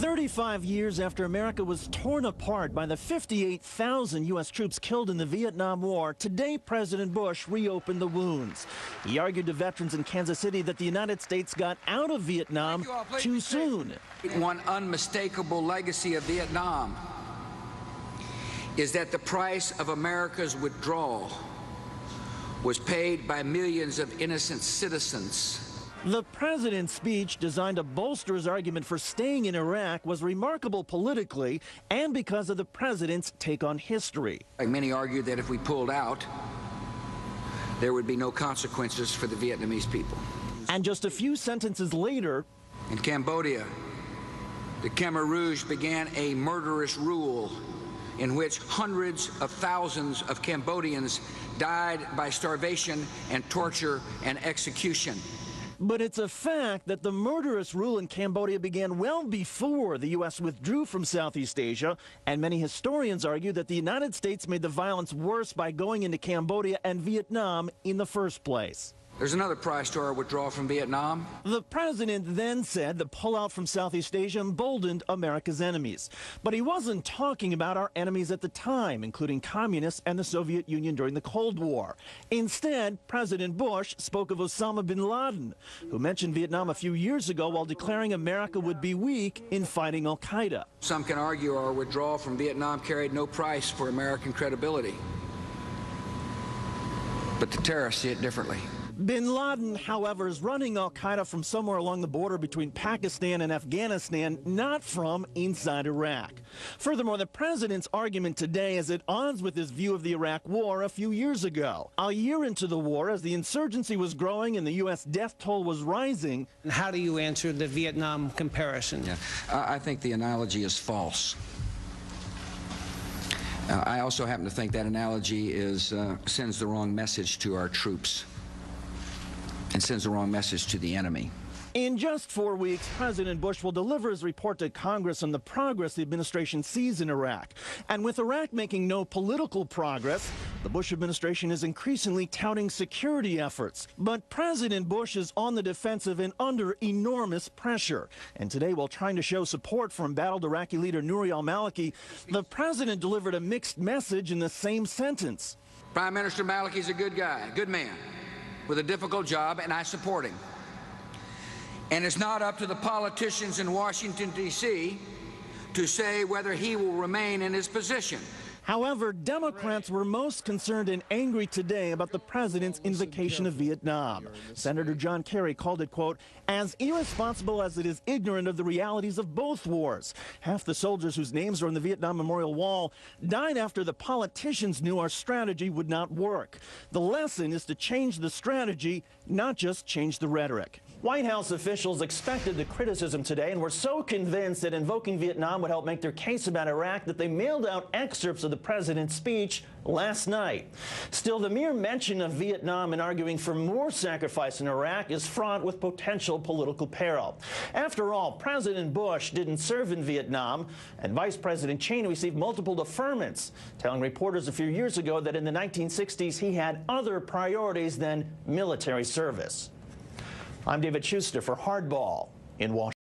35 years after America was torn apart by the 58,000 U.S. troops killed in the Vietnam War, today President Bush reopened the wounds. He argued to veterans in Kansas City that the United States got out of Vietnam too soon. One unmistakable legacy of Vietnam is that the price of America's withdrawal was paid by millions of innocent citizens. The president's speech, designed to bolster his argument for staying in Iraq, was remarkable politically and because of the president's take on history. Many argued that if we pulled out, there would be no consequences for the Vietnamese people. And just a few sentences later, in Cambodia, the Khmer Rouge began a murderous rule in which hundreds of thousands of Cambodians died by starvation and torture and execution. But it's a fact that the murderous rule in Cambodia began well before the U.S. withdrew from Southeast Asia, and many historians argue that the United States made the violence worse by going into Cambodia and Vietnam in the first place. There's another price to our withdrawal from Vietnam. The president then said the pullout from Southeast Asia emboldened America's enemies. But he wasn't talking about our enemies at the time, including communists and the Soviet Union during the Cold War. Instead, President Bush spoke of Osama bin Laden, who mentioned Vietnam a few years ago while declaring America would be weak in fighting al-Qaeda. Some can argue our withdrawal from Vietnam carried no price for American credibility. But the terrorists see it differently. Bin Laden, however, is running al-Qaeda from somewhere along the border between Pakistan and Afghanistan, not from inside Iraq. Furthermore, the president's argument today is at odds with his view of the Iraq War a few years ago. A year into the war, as the insurgency was growing and the U.S. death toll was rising. How do you answer the Vietnam comparison? Yeah, I think the analogy is false. I also happen to think that analogy sends the wrong message to our troops and sends the wrong message to the enemy. In just 4 weeks, President Bush will deliver his report to Congress on the progress the administration sees in Iraq. And with Iraq making no political progress, the Bush administration is increasingly touting security efforts. But President Bush is on the defensive and under enormous pressure. And today, while trying to show support for embattled Iraqi leader Nouri al-Maliki, the president delivered a mixed message in the same sentence. Prime Minister Maliki is a good guy, a good man, with a difficult job, and I support him. And it's not up to the politicians in Washington, D.C. to say whether he will remain in his position. However, Democrats were most concerned and angry today about the president's invocation of Vietnam. Senator John Kerry called it, quote, as irresponsible as it is ignorant of the realities of both wars. Half the soldiers whose names are on the Vietnam Memorial Wall died after the politicians knew our strategy would not work. The lesson is to change the strategy, not just change the rhetoric. White House officials expected the criticism today and were so convinced that invoking Vietnam would help make their case about Iraq that they mailed out excerpts of the president's speech last night. Still, the mere mention of Vietnam and arguing for more sacrifice in Iraq is fraught with potential political peril. After all, President Bush didn't serve in Vietnam, and Vice President Cheney received multiple deferments, telling reporters a few years ago that in the 1960s he had other priorities than military service. I'm David Shuster for Hardball in Washington.